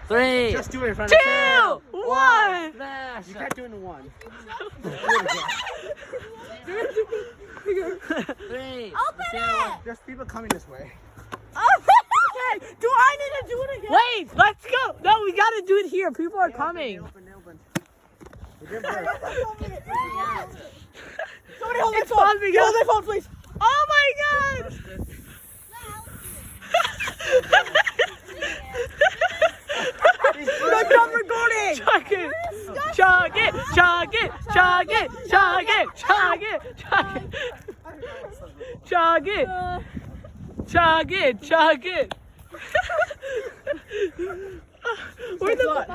3, Just do it in front 2, of Sam. 1. Smash. You can't do it in one. 3. Open it! There's people coming this way. Okay, do I need to do it again? Wait, let's go. No, we gotta do it here. People are coming. They open. We did first. Somebody hold my It's phone. bumping Hold up. my phone, please. Oh my god. Stop recording. Chug it. Chug it. Chug it. Chug it. Chug it. Chug it. Chug it. Chug it. Chug it. Where's the